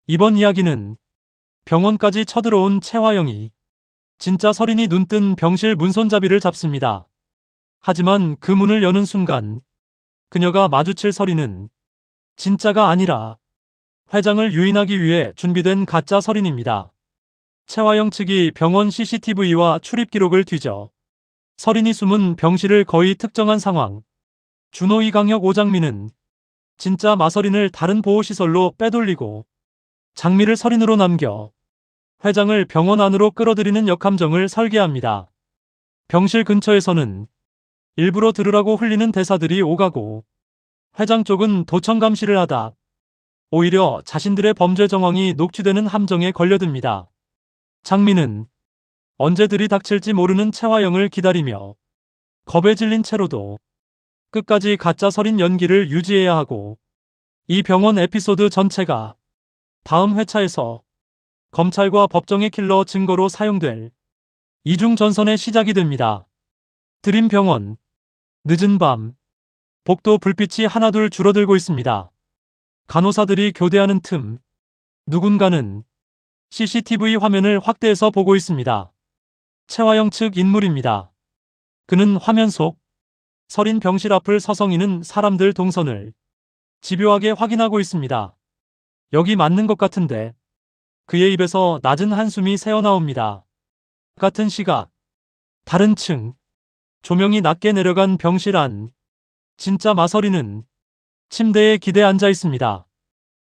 이번 이야기는 병원까지 쳐들어온 채화영이 진짜 서린이 눈뜬 병실 문손잡이를 잡습니다. 하지만 그 문을 여는 순간 그녀가 마주칠 서린은 진짜가 아니라 회장을 유인하기 위해 준비된 가짜 서린입니다. 채화영 측이 병원 CCTV와 출입 기록을 뒤져 서린이 숨은 병실을 거의 특정한 상황. 준호 이강혁 오장미는 진짜 마서린을 다른 보호시설로 빼돌리고 장미를 서린으로 남겨 회장을 병원 안으로 끌어들이는 역함정을 설계합니다. 병실 근처에서는 일부러 들으라고 흘리는 대사들이 오가고 회장 쪽은 도청 감시를 하다 오히려 자신들의 범죄 정황이 녹취되는 함정에 걸려듭니다. 장미는 언제 들이닥칠지 모르는 채화영을 기다리며 겁에 질린 채로도 끝까지 가짜 서린 연기를 유지해야 하고, 이 병원 에피소드 전체가 다음 회차에서 검찰과 법정의 킬러 증거로 사용될 이중전선의 시작이 됩니다. 드림병원. 늦은 밤 복도 불빛이 하나둘 줄어들고 있습니다. 간호사들이 교대하는 틈 누군가는 CCTV 화면을 확대해서 보고 있습니다. 채화영 측 인물입니다. 그는 화면 속 서린 병실 앞을 서성이는 사람들 동선을 집요하게 확인하고 있습니다. 여기 맞는 것 같은데. 그의 입에서 낮은 한숨이 새어나옵니다. 같은 시각, 다른 층, 조명이 낮게 내려간 병실 안, 진짜 마서린은 침대에 기대 앉아 있습니다.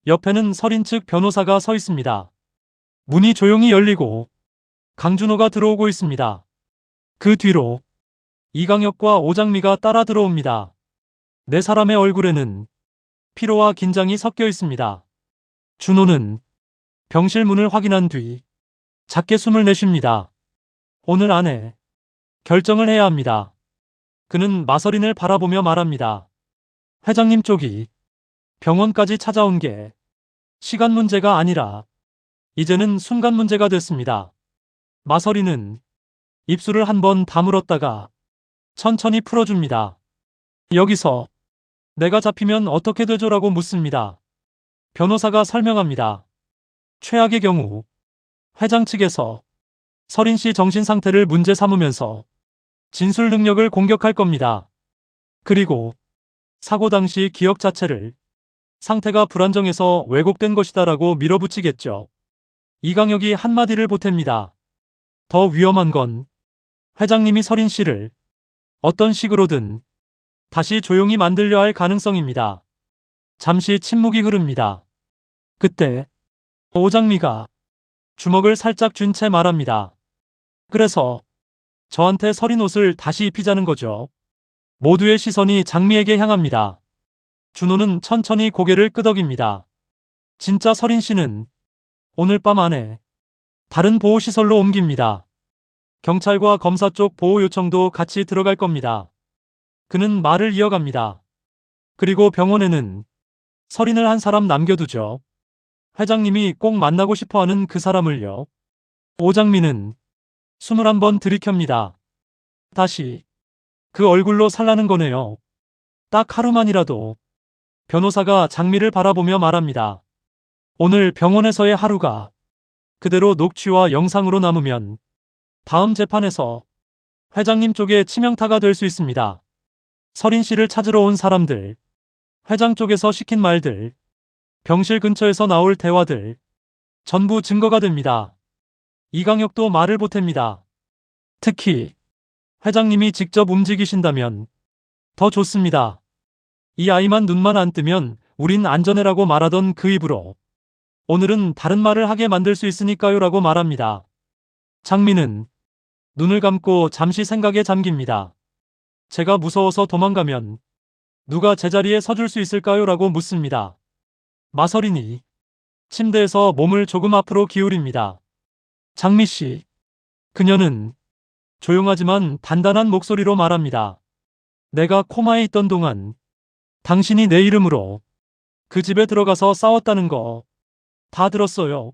옆에는 서린 측 변호사가 서 있습니다. 문이 조용히 열리고 강준호가 들어오고 있습니다. 그 뒤로 이강혁과 오장미가 따라 들어옵니다. 네 사람의 얼굴에는 피로와 긴장이 섞여 있습니다. 준호는 병실 문을 확인한 뒤 작게 숨을 내쉽니다. 오늘 안에 결정을 해야 합니다. 그는 마서린을 바라보며 말합니다. 회장님 쪽이 병원까지 찾아온 게 시간 문제가 아니라 이제는 순간 문제가 됐습니다. 마서린은 입술을 한번 다물었다가 천천히 풀어줍니다. 여기서 내가 잡히면 어떻게 되죠라고 묻습니다. 변호사가 설명합니다. 최악의 경우 회장 측에서 서린 씨 정신 상태를 문제 삼으면서 진술 능력을 공격할 겁니다. 그리고 사고 당시 기억 자체를 상태가 불안정해서 왜곡된 것이다라고 밀어붙이겠죠. 이강혁이 한마디를 보탭니다. 더 위험한 건 회장님이 서린 씨를 어떤 식으로든 다시 조용히 만들려 할 가능성입니다. 잠시 침묵이 흐릅니다. 그때 오장미가 주먹을 살짝 쥔 채 말합니다. 그래서 저한테 서린 옷을 다시 입히자는 거죠. 모두의 시선이 장미에게 향합니다. 준호는 천천히 고개를 끄덕입니다. 진짜 서린 씨는 오늘 밤 안에 다른 보호시설로 옮깁니다. 경찰과 검사 쪽 보호 요청도 같이 들어갈 겁니다. 그는 말을 이어갑니다. 그리고 병원에는 서린을 한 사람 남겨두죠. 회장님이 꼭 만나고 싶어하는 그 사람을요. 오장미는 숨을 한번 들이켭니다. 다시 그 얼굴로 살라는 거네요. 딱 하루만이라도. 변호사가 장미를 바라보며 말합니다. 오늘 병원에서의 하루가 그대로 녹취와 영상으로 남으면 다음 재판에서 회장님 쪽에 치명타가 될 수 있습니다. 서린 씨를 찾으러 온 사람들, 회장 쪽에서 시킨 말들, 병실 근처에서 나올 대화들, 전부 증거가 됩니다. 이강혁도 말을 보탭니다. 특히 회장님이 직접 움직이신다면 더 좋습니다. 이 아이만 눈만 안 뜨면 우린 안전해라고 말하던 그 입으로 오늘은 다른 말을 하게 만들 수 있으니까요 라고 말합니다. 장미는 눈을 감고 잠시 생각에 잠깁니다. 제가 무서워서 도망가면 누가 제자리에 서줄 수 있을까요 라고 묻습니다. 마서린이 침대에서 몸을 조금 앞으로 기울입니다. 장미씨. 그녀는 조용하지만 단단한 목소리로 말합니다. 내가 코마에 있던 동안 당신이 내 이름으로 그 집에 들어가서 싸웠다는 거 다 들었어요.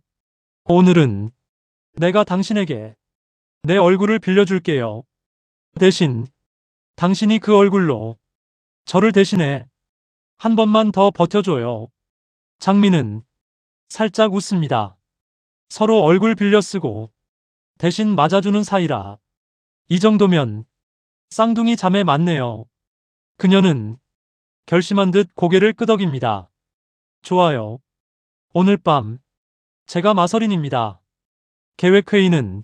오늘은 내가 당신에게 내 얼굴을 빌려줄게요. 대신 당신이 그 얼굴로 저를 대신해 한 번만 더 버텨줘요. 장미는 살짝 웃습니다. 서로 얼굴 빌려 쓰고 대신 맞아주는 사이라. 이 정도면 쌍둥이 자매 맞네요. 그녀는 결심한 듯 고개를 끄덕입니다. 좋아요. 오늘 밤 제가 마서린입니다. 계획회의는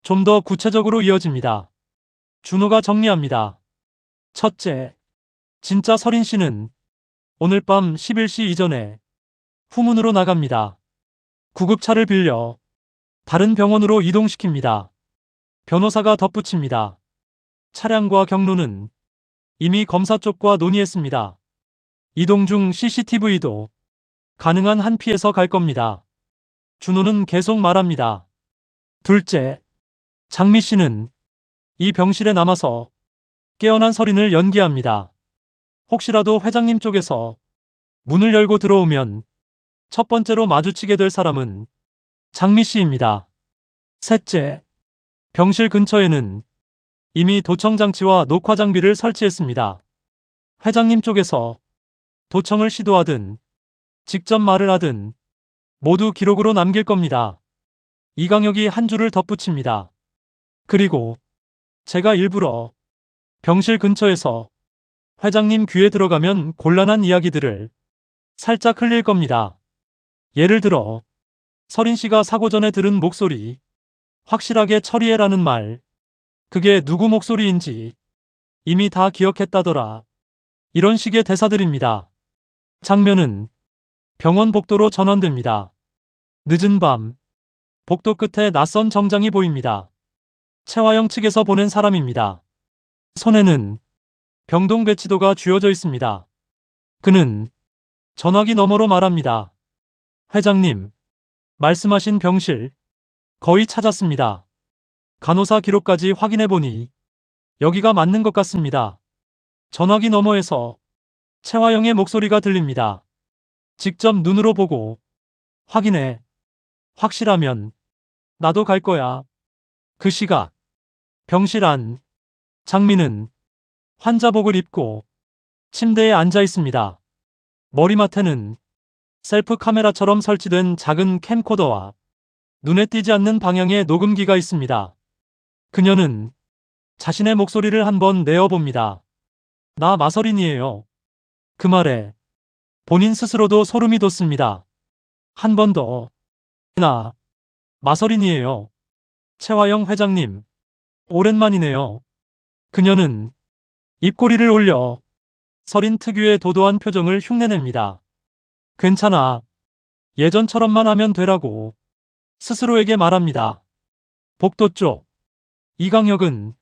좀 더 구체적으로 이어집니다. 준호가 정리합니다. 첫째, 진짜 서린 씨는 오늘 밤 11시 이전에 후문으로 나갑니다. 구급차를 빌려 다른 병원으로 이동시킵니다. 변호사가 덧붙입니다. 차량과 경로는 이미 검사 쪽과 논의했습니다. 이동 중 CCTV도 가능한 한 피에서 갈 겁니다. 준호는 계속 말합니다. 둘째, 장미 씨는 이 병실에 남아서 깨어난 서린을 연기합니다. 혹시라도 회장님 쪽에서 문을 열고 들어오면 첫 번째로 마주치게 될 사람은 장미 씨입니다. 셋째, 병실 근처에는 이미 도청 장치와 녹화 장비를 설치했습니다. 회장님 쪽에서 도청을 시도하든 직접 말을 하든 모두 기록으로 남길 겁니다. 이강혁이 한 줄을 덧붙입니다. 그리고 제가 일부러 병실 근처에서 회장님 귀에 들어가면 곤란한 이야기들을 살짝 흘릴 겁니다. 예를 들어 서린 씨가 사고 전에 들은 목소리, 확실하게 처리해라는 말, 그게 누구 목소리인지 이미 다 기억했다더라. 이런 식의 대사들입니다. 장면은 병원 복도로 전환됩니다. 늦은 밤, 복도 끝에 낯선 정장이 보입니다. 최화영 측에서 보낸 사람입니다. 손에는 병동 배치도가 쥐어져 있습니다. 그는 전화기 너머로 말합니다. 회장님, 말씀하신 병실 거의 찾았습니다. 간호사 기록까지 확인해보니 여기가 맞는 것 같습니다. 전화기 너머에서 최화영의 목소리가 들립니다. 직접 눈으로 보고 확인해. 확실하면 나도 갈 거야. 그 시각 병실 안 장미는 환자복을 입고 침대에 앉아 있습니다. 머리맡에는 셀프 카메라처럼 설치된 작은 캠코더와 눈에 띄지 않는 방향의 녹음기가 있습니다. 그녀는 자신의 목소리를 한번 내어봅니다. 나 마서린이에요. 그 말에 본인 스스로도 소름이 돋습니다. 한 번 더. 나 마서린이에요. 최화영 회장님. 오랜만이네요. 그녀는 입꼬리를 올려 서린 특유의 도도한 표정을 흉내냅니다. 괜찮아. 예전처럼만 하면 되라고 스스로에게 말합니다. 복도 쪽 이강혁은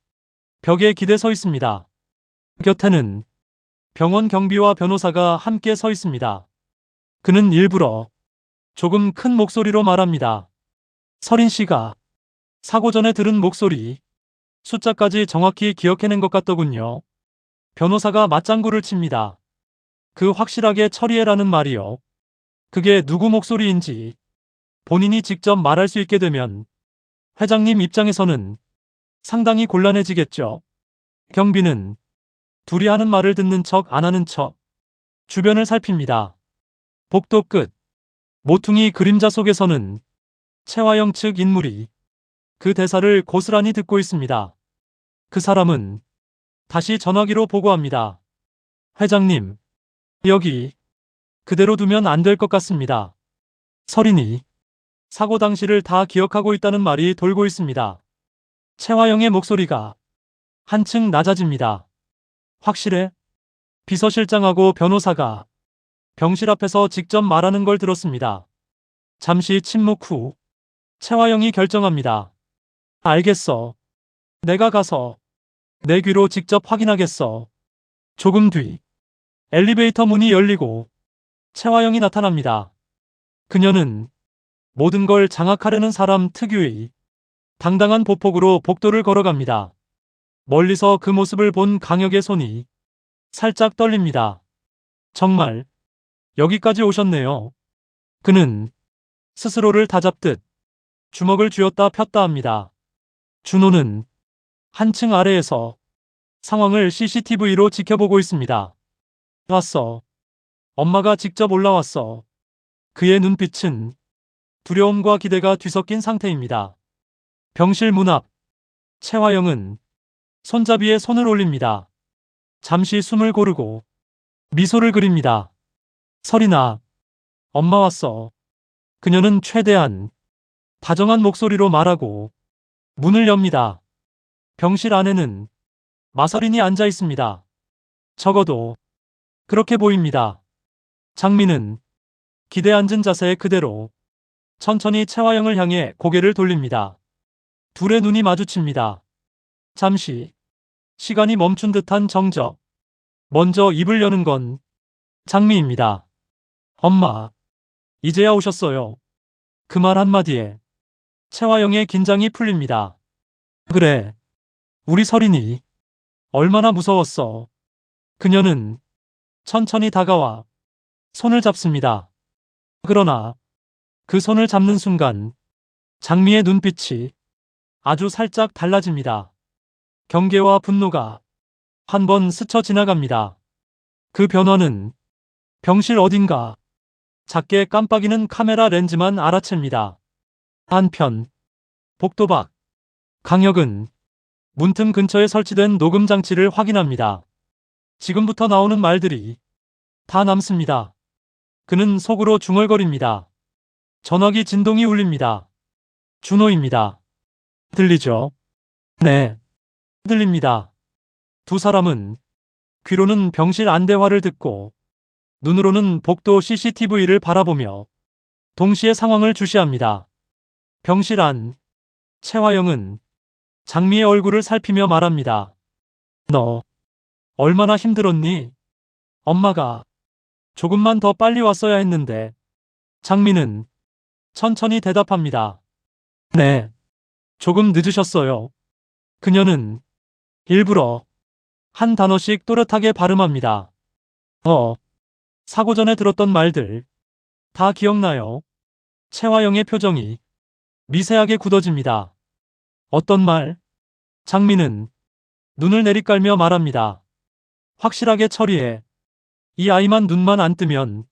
벽에 기대 서 있습니다. 곁에는 병원 경비와 변호사가 함께 서 있습니다. 그는 일부러 조금 큰 목소리로 말합니다. 서린 씨가 사고 전에 들은 목소리, 숫자까지 정확히 기억해낸 것 같더군요. 변호사가 맞장구를 칩니다. 그 확실하게 처리해라는 말이요. 그게 누구 목소리인지 본인이 직접 말할 수 있게 되면 회장님 입장에서는 상당히 곤란해지겠죠. 경비는 둘이 하는 말을 듣는 척 안 하는 척 주변을 살핍니다. 복도 끝 모퉁이 그림자 속에서는 최화영 측 인물이 그 대사를 고스란히 듣고 있습니다. 그 사람은 다시 전화기로 보고합니다. 회장님, 여기 그대로 두면 안 될 것 같습니다. 서린이 사고 당시를 다 기억하고 있다는 말이 돌고 있습니다. 최화영의 목소리가 한층 낮아집니다. 확실해? 비서실장하고 변호사가 병실 앞에서 직접 말하는 걸 들었습니다. 잠시 침묵 후 최화영이 결정합니다. 알겠어. 내가 가서 내 귀로 직접 확인하겠어. 조금 뒤 엘리베이터 문이 열리고 최화영이 나타납니다. 그녀는 모든 걸 장악하려는 사람 특유의 당당한 보폭으로 복도를 걸어갑니다. 멀리서 그 모습을 본 강혁의 손이 살짝 떨립니다. 정말 여기까지 오셨네요. 그는 스스로를 다잡듯 주먹을 쥐었다 폈다 합니다. 준호는 한층 아래에서 상황을 CCTV로 지켜보고 있습니다. 왔어. 엄마가 직접 올라왔어. 그의 눈빛은 두려움과 기대가 뒤섞인 상태입니다. 병실 문 앞, 채화영은 손잡이에 손을 올립니다. 잠시 숨을 고르고 미소를 그립니다. 설이나, 엄마 왔어. 그녀는 최대한 다정한 목소리로 말하고 문을 엽니다. 병실 안에는 마서린이 앉아 있습니다. 적어도 그렇게 보입니다. 장미는 기대 앉은 자세 그대로 천천히 채화영을 향해 고개를 돌립니다. 둘의 눈이 마주칩니다. 잠시 시간이 멈춘 듯한 정적. 먼저 입을 여는 건 장미입니다. 엄마, 이제야 오셨어요. 그 말 한마디에 채화영의 긴장이 풀립니다. 그래, 우리 설인이 얼마나 무서웠어. 그녀는 천천히 다가와 손을 잡습니다. 그러나 그 손을 잡는 순간 장미의 눈빛이 아주 살짝 달라집니다. 경계와 분노가 한 번 스쳐 지나갑니다. 그 변화는 병실 어딘가 작게 깜빡이는 카메라 렌즈만 알아챕니다. 한편 복도 밖 강혁은 문틈 근처에 설치된 녹음 장치를 확인합니다. 지금부터 나오는 말들이 다 남습니다. 그는 속으로 중얼거립니다. 전화기 진동이 울립니다. 준호입니다. 들리죠? 네, 들립니다. 두 사람은 귀로는 병실 안대화를 듣고 눈으로는 복도 CCTV를 바라보며 동시에 상황을 주시합니다. 병실 안, 채화영은 장미의 얼굴을 살피며 말합니다. 너 얼마나 힘들었니? 엄마가 조금만 더 빨리 왔어야 했는데. 장미는 천천히 대답합니다. 네, 조금 늦으셨어요. 그녀는 일부러 한 단어씩 또렷하게 발음합니다. 사고 전에 들었던 말들 다 기억나요? 채화영의 표정이 미세하게 굳어집니다. 어떤 말? 장미는 눈을 내리깔며 말합니다. 확실하게 처리해. 이 아이만 눈만 안 뜨면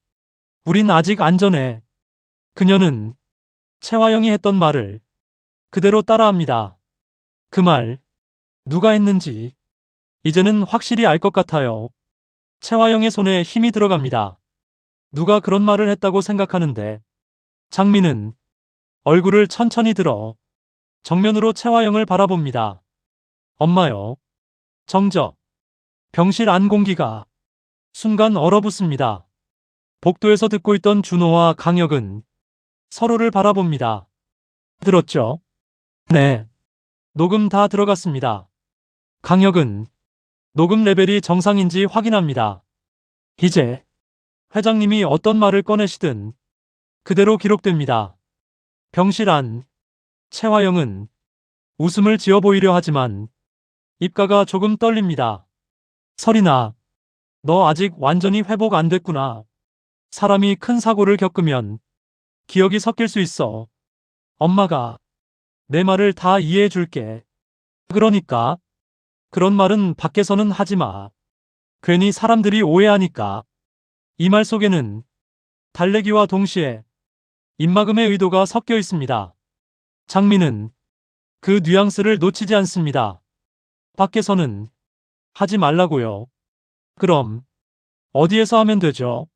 우린 아직 안전해. 그녀는 채화영이 했던 말을 그대로 따라합니다. 그 말, 누가 했는지 이제는 확실히 알 것 같아요. 채화영의 손에 힘이 들어갑니다. 누가 그런 말을 했다고 생각하는데. 장미는 얼굴을 천천히 들어 정면으로 채화영을 바라봅니다. 엄마요. 정적. 병실 안 공기가 순간 얼어붙습니다. 복도에서 듣고 있던 준호와 강혁은 서로를 바라봅니다. 들었죠? 네. 녹음 다 들어갔습니다. 강혁은 녹음 레벨이 정상인지 확인합니다. 이제 회장님이 어떤 말을 꺼내시든 그대로 기록됩니다. 병실 안, 채화영은 웃음을 지어 보이려 하지만 입가가 조금 떨립니다. 설이나, 너 아직 완전히 회복 안 됐구나. 사람이 큰 사고를 겪으면 기억이 섞일 수 있어. 엄마가 내 말을 다 이해해 줄게. 그러니까 그런 말은 밖에서는 하지 마. 괜히 사람들이 오해하니까. 이 말 속에는 달래기와 동시에 입막음의 의도가 섞여 있습니다. 장미는 그 뉘앙스를 놓치지 않습니다. 밖에서는 하지 말라고요. 그럼 어디에서 하면 되죠?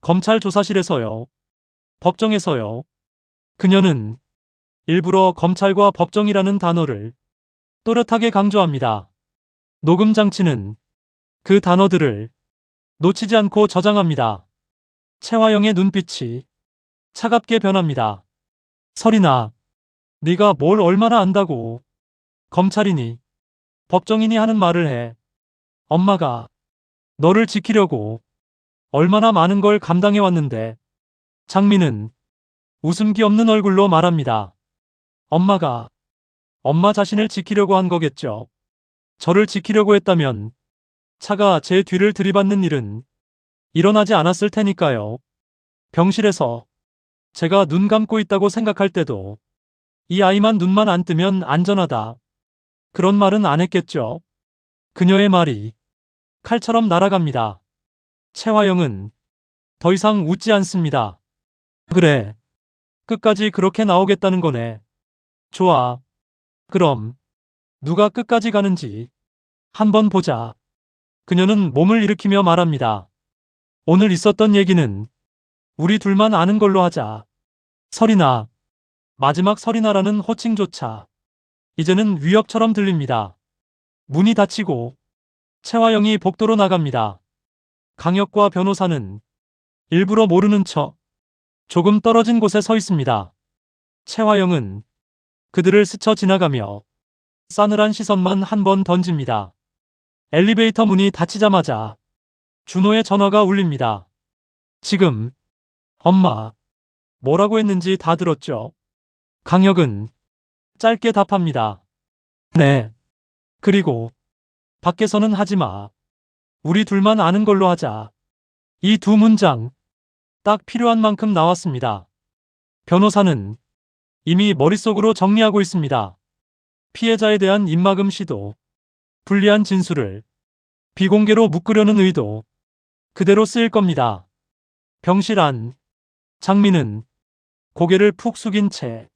검찰 조사실에서요. 법정에서요. 그녀는 일부러 검찰과 법정이라는 단어를 또렷하게 강조합니다. 녹음 장치는 그 단어들을 놓치지 않고 저장합니다. 채화영의 눈빛이 차갑게 변합니다. 설이나, 네가 뭘 얼마나 안다고. 검찰이니 법정이니 하는 말을 해. 엄마가 너를 지키려고 얼마나 많은 걸 감당해왔는데. 장미는 웃음기 없는 얼굴로 말합니다. 엄마가 엄마 자신을 지키려고 한 거겠죠. 저를 지키려고 했다면 차가 제 뒤를 들이받는 일은 일어나지 않았을 테니까요. 병실에서 제가 눈 감고 있다고 생각할 때도 이 아이만 눈만 안 뜨면 안전하다. 그런 말은 안 했겠죠. 그녀의 말이 칼처럼 날아갑니다. 채화영은 더 이상 웃지 않습니다. 그래. 끝까지 그렇게 나오겠다는 거네. 좋아. 그럼 누가 끝까지 가는지 한번 보자. 그녀는 몸을 일으키며 말합니다. 오늘 있었던 얘기는 우리 둘만 아는 걸로 하자. 설이나, 마지막 설이나라는 호칭조차 이제는 위협처럼 들립니다. 문이 닫히고 채화영이 복도로 나갑니다. 강혁과 변호사는 일부러 모르는 척 조금 떨어진 곳에 서 있습니다. 채화영은 그들을 스쳐 지나가며 싸늘한 시선만 한 번 던집니다. 엘리베이터 문이 닫히자마자 준호의 전화가 울립니다. 지금 엄마 뭐라고 했는지 다 들었죠? 강혁은 짧게 답합니다. 네. 그리고 밖에서는 하지마. 우리 둘만 아는 걸로 하자. 이 두 문장 딱 필요한 만큼 나왔습니다. 변호사는 이미 머릿속으로 정리하고 있습니다. 피해자에 대한 입막음 시도, 불리한 진술을 비공개로 묶으려는 의도, 그대로 쓰일 겁니다. 병실 안, 장민은 고개를 푹 숙인 채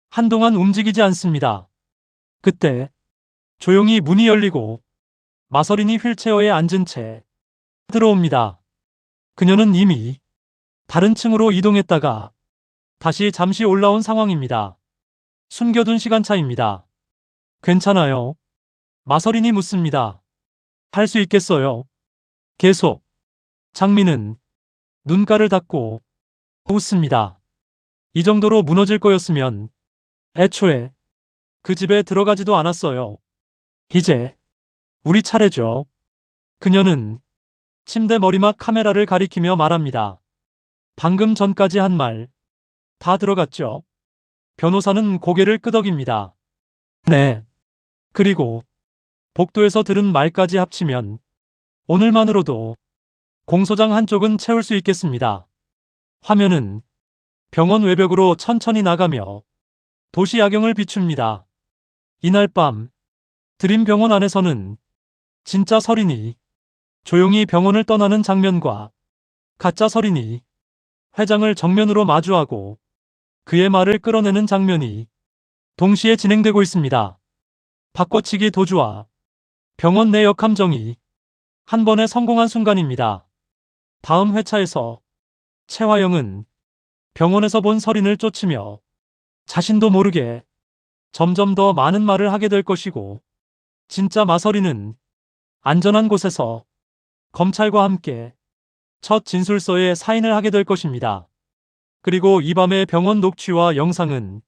한동안 움직이지 않습니다. 그때 조용히 문이 열리고 마서린이 휠체어에 앉은 채 들어옵니다. 그녀는 이미 다른 층으로 이동했다가 다시 잠시 올라온 상황입니다. 숨겨둔 시간차입니다. 괜찮아요? 마서린이 묻습니다. 할 수 있겠어요? 계속. 장민은 눈가를 닫고 웃습니다. 이 정도로 무너질 거였으면 애초에 그 집에 들어가지도 않았어요. 이제 우리 차례죠. 그녀는 침대 머리맡 카메라를 가리키며 말합니다. 방금 전까지 한 말 다 들어갔죠? 변호사는 고개를 끄덕입니다. 네. 그리고 복도에서 들은 말까지 합치면 오늘만으로도 공소장 한쪽은 채울 수 있겠습니다. 화면은 병원 외벽으로 천천히 나가며 도시 야경을 비춥니다. 이날 밤 드림병원 안에서는 진짜 설인이 조용히 병원을 떠나는 장면과 가짜 설인이 회장을 정면으로 마주하고 그의 말을 끌어내는 장면이 동시에 진행되고 있습니다. 바꿔치기 도주와 병원 내 역함정이 한 번에 성공한 순간입니다. 다음 회차에서 채화영은 병원에서 본 설인을 쫓으며 자신도 모르게 점점 더 많은 말을 하게 될 것이고 진짜 마서린은 안전한 곳에서 검찰과 함께 첫 진술서에 사인을 하게 될 것입니다. 그리고 이 밤의 병원 녹취와 영상은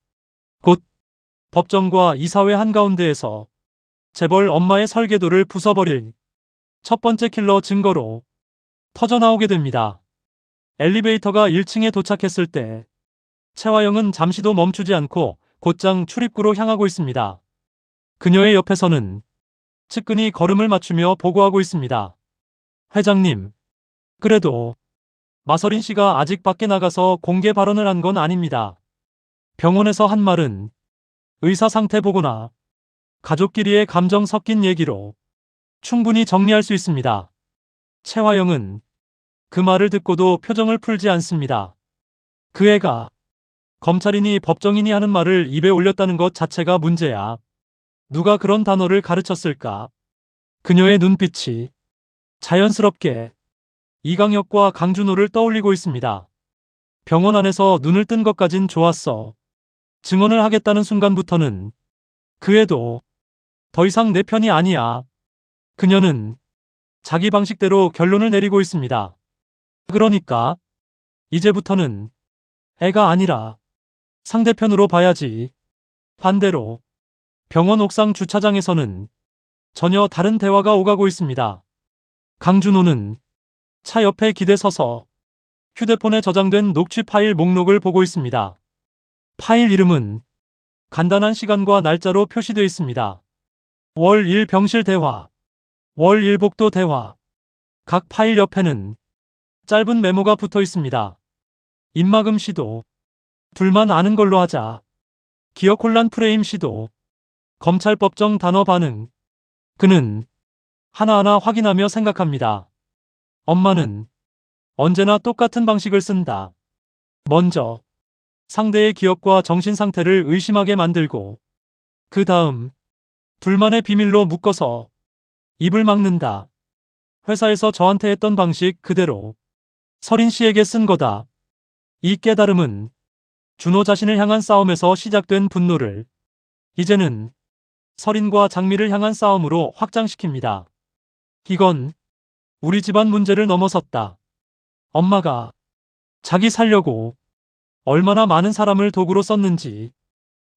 곧 법정과 이사회 한가운데에서 재벌 엄마의 설계도를 부숴버릴 첫 번째 킬러 증거로 터져나오게 됩니다. 엘리베이터가 1층에 도착했을 때 채화영은 잠시도 멈추지 않고 곧장 출입구로 향하고 있습니다. 그녀의 옆에서는 측근이 걸음을 맞추며 보고하고 있습니다. 회장님, 그래도 마서린 씨가 아직 밖에 나가서 공개 발언을 한 건 아닙니다. 병원에서 한 말은 의사 상태 보고나 가족끼리의 감정 섞인 얘기로 충분히 정리할 수 있습니다. 채화영은 그 말을 듣고도 표정을 풀지 않습니다. 그 애가 검찰인이 법정인이 하는 말을 입에 올렸다는 것 자체가 문제야. 누가 그런 단어를 가르쳤을까? 그녀의 눈빛이 자연스럽게 이강혁과 강준호를 떠올리고 있습니다. 병원 안에서 눈을 뜬 것까진 좋았어. 증언을 하겠다는 순간부터는 그 애도 더 이상 내 편이 아니야. 그녀는 자기 방식대로 결론을 내리고 있습니다. 그러니까 이제부터는 애가 아니라 상대편으로 봐야지. 반대로 병원 옥상 주차장에서는 전혀 다른 대화가 오가고 있습니다. 강준호는 차 옆에 기대 서서 휴대폰에 저장된 녹취 파일 목록을 보고 있습니다. 파일 이름은 간단한 시간과 날짜로 표시되어 있습니다. 월 1 병실 대화, 월 1 복도 대화. 각 파일 옆에는 짧은 메모가 붙어 있습니다. 입막음 시도, 둘만 아는 걸로 하자. 기억 혼란 프레임 시도, 검찰법정 단어 반응. 그는 하나하나 확인하며 생각합니다. 엄마는 언제나 똑같은 방식을 쓴다. 먼저 상대의 기억과 정신 상태를 의심하게 만들고 그 다음 둘만의 비밀로 묶어서 입을 막는다. 회사에서 저한테 했던 방식 그대로 서린 씨에게 쓴 거다. 이 깨달음은 준호 자신을 향한 싸움에서 시작된 분노를 이제는 서린과 장미를 향한 싸움으로 확장시킵니다. 이건 우리 집안 문제를 넘어섰다. 엄마가 자기 살려고 얼마나 많은 사람을 도구로 썼는지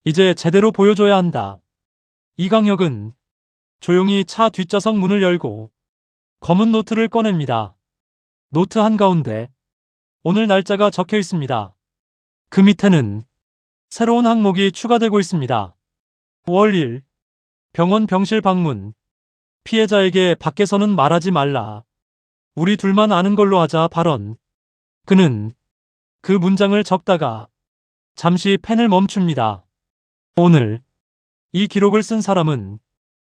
이제 제대로 보여줘야 한다. 이강혁은 조용히 차 뒷좌석 문을 열고 검은 노트를 꺼냅니다. 노트 한가운데 오늘 날짜가 적혀 있습니다. 그 밑에는 새로운 항목이 추가되고 있습니다. 5월 1일 병원 병실 방문. 피해자에게 밖에서는 말하지 말라. 우리 둘만 아는 걸로 하자 발언. 그는 그 문장을 적다가 잠시 펜을 멈춥니다. 오늘 이 기록을 쓴 사람은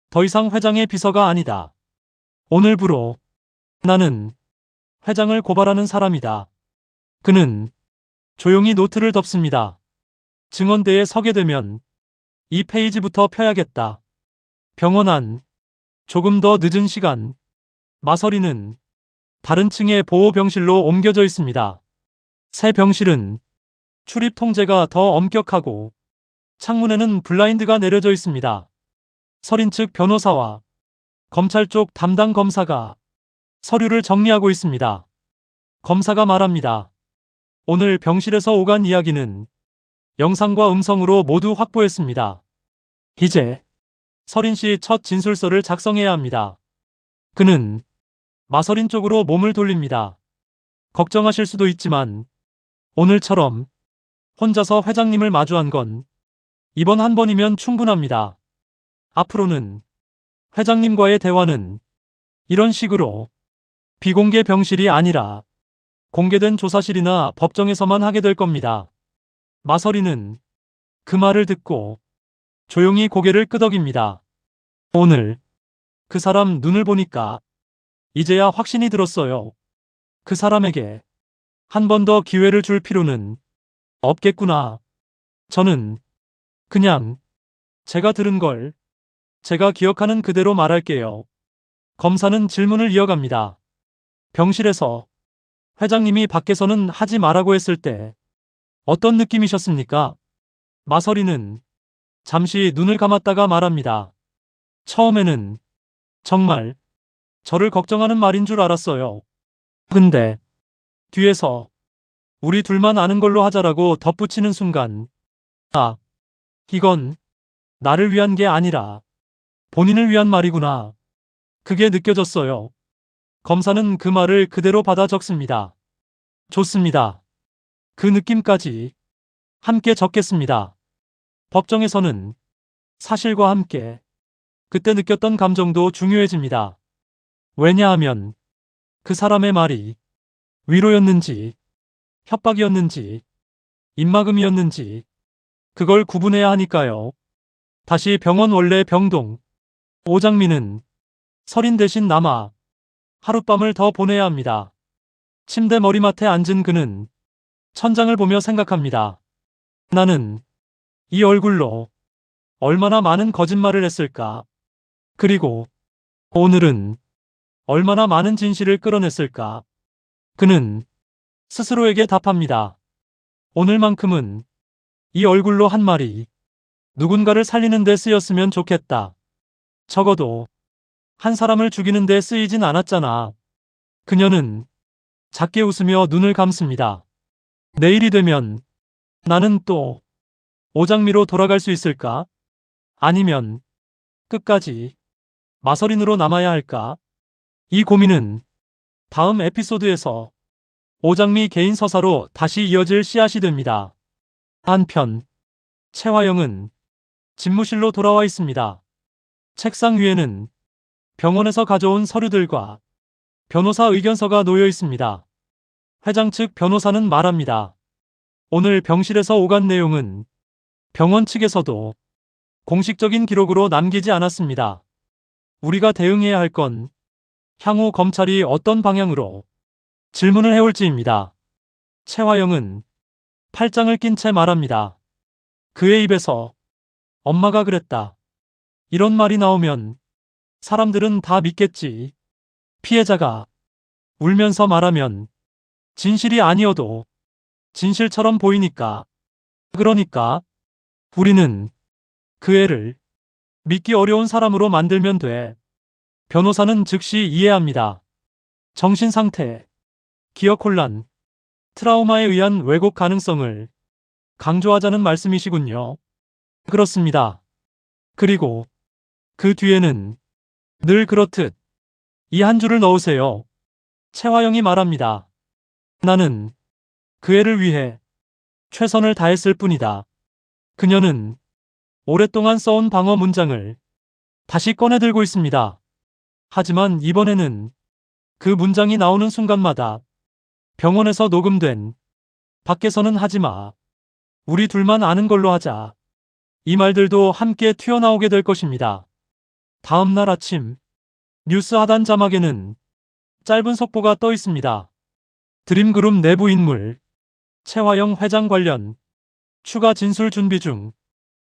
더 이상 회장의 비서가 아니다. 오늘부로 나는 회장을 고발하는 사람이다. 그는 조용히 노트를 덮습니다. 증언대에 서게 되면 이 페이지부터 펴야겠다. 병원 안 조금 더 늦은 시간 마서리는 다른 층의 보호병실로 옮겨져 있습니다. 새 병실은 출입 통제가 더 엄격하고 창문에는 블라인드가 내려져 있습니다. 서린 측 변호사와 검찰 쪽 담당 검사가 서류를 정리하고 있습니다. 검사가 말합니다. 오늘 병실에서 오간 이야기는 영상과 음성으로 모두 확보했습니다. 이제 서린 씨 첫 진술서를 작성해야 합니다. 그는 마서린 쪽으로 몸을 돌립니다. 걱정하실 수도 있지만 오늘처럼 혼자서 회장님을 마주한 건 이번 한 번이면 충분합니다. 앞으로는 회장님과의 대화는 이런 식으로 비공개 병실이 아니라 공개된 조사실이나 법정에서만 하게 될 겁니다. 마서리는 그 말을 듣고 조용히 고개를 끄덕입니다. 오늘 그 사람 눈을 보니까 이제야 확신이 들었어요. 그 사람에게 한 번 더 기회를 줄 필요는 없겠구나. 저는 그냥 제가 들은 걸 제가 기억하는 그대로 말할게요. 검사는 질문을 이어갑니다. 병실에서 회장님이 밖에서는 하지 말라고 했을 때 어떤 느낌이셨습니까? 마서리는 잠시 눈을 감았다가 말합니다. 처음에는 정말 저를 걱정하는 말인 줄 알았어요. 근데 뒤에서 우리 둘만 아는 걸로 하자라고 덧붙이는 순간 아, 이건 나를 위한 게 아니라 본인을 위한 말이구나. 그게 느껴졌어요. 검사는 그 말을 그대로 받아 적습니다. 좋습니다. 그 느낌까지 함께 적겠습니다. 법정에서는 사실과 함께 그때 느꼈던 감정도 중요해집니다. 왜냐하면 그 사람의 말이 위로였는지 협박이었는지 입막음이었는지 그걸 구분해야 하니까요. 다시 병원 원래 병동. 오장민은 서린 대신 남아 하룻밤을 더 보내야 합니다. 침대 머리맡에 앉은 그는 천장을 보며 생각합니다. 나는 이 얼굴로 얼마나 많은 거짓말을 했을까? 그리고 오늘은 얼마나 많은 진실을 끌어냈을까? 그는 스스로에게 답합니다. 오늘만큼은 이 얼굴로 한 말이 누군가를 살리는 데 쓰였으면 좋겠다. 적어도 한 사람을 죽이는 데 쓰이진 않았잖아. 그녀는 작게 웃으며 눈을 감습니다. 내일이 되면 나는 또 오장미로 돌아갈 수 있을까? 아니면 끝까지 마서린으로 남아야 할까? 이 고민은 다음 에피소드에서 오장미 개인 서사로 다시 이어질 씨앗이 됩니다. 한편 최화영은 집무실로 돌아와 있습니다. 책상 위에는 병원에서 가져온 서류들과 변호사 의견서가 놓여 있습니다. 회장 측 변호사는 말합니다. 오늘 병실에서 오간 내용은 병원 측에서도 공식적인 기록으로 남기지 않았습니다. 우리가 대응해야 할 건 향후 검찰이 어떤 방향으로 질문을 해올지입니다. 최화영은 팔짱을 낀 채 말합니다. 그의 입에서 엄마가 그랬다. 이런 말이 나오면 사람들은 다 믿겠지. 피해자가 울면서 말하면 진실이 아니어도 진실처럼 보이니까. 그러니까 우리는 그 애를 믿기 어려운 사람으로 만들면 돼. 변호사는 즉시 이해합니다. 정신 상태, 기억 혼란, 트라우마에 의한 왜곡 가능성을 강조하자는 말씀이시군요. 그렇습니다. 그리고 그 뒤에는 늘 그렇듯 이 한 줄을 넣으세요. 채화영이 말합니다. 나는 그 애를 위해 최선을 다했을 뿐이다. 그녀는 오랫동안 써온 방어 문장을 다시 꺼내들고 있습니다. 하지만 이번에는 그 문장이 나오는 순간마다 병원에서 녹음된 밖에서는 하지마. 우리 둘만 아는 걸로 하자. 이 말들도 함께 튀어나오게 될 것입니다. 다음 날 아침 뉴스 하단 자막에는 짧은 속보가 떠 있습니다. 드림그룹 내부 인물 채화영 회장 관련 추가 진술 준비 중.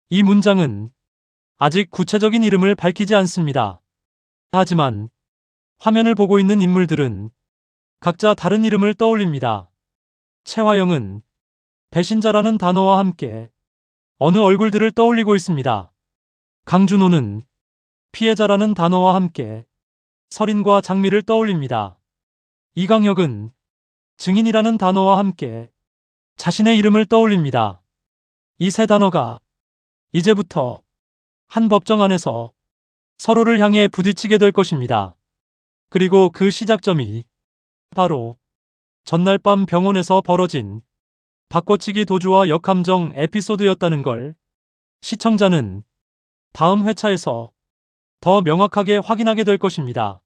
이 문장은 아직 구체적인 이름을 밝히지 않습니다. 하지만 화면을 보고 있는 인물들은 각자 다른 이름을 떠올립니다. 채화영은 배신자라는 단어와 함께 어느 얼굴들을 떠올리고 있습니다. 강준호는 피해자라는 단어와 함께 설인과 장미를 떠올립니다. 이강혁은 증인이라는 단어와 함께 자신의 이름을 떠올립니다. 이 세 단어가 이제부터 한 법정 안에서 서로를 향해 부딪히게 될 것입니다. 그리고 그 시작점이 바로 전날 밤 병원에서 벌어진 바꿔치기 도주와 역함정 에피소드였다는 걸 시청자는 다음 회차에서 더 명확하게 확인하게 될 것입니다.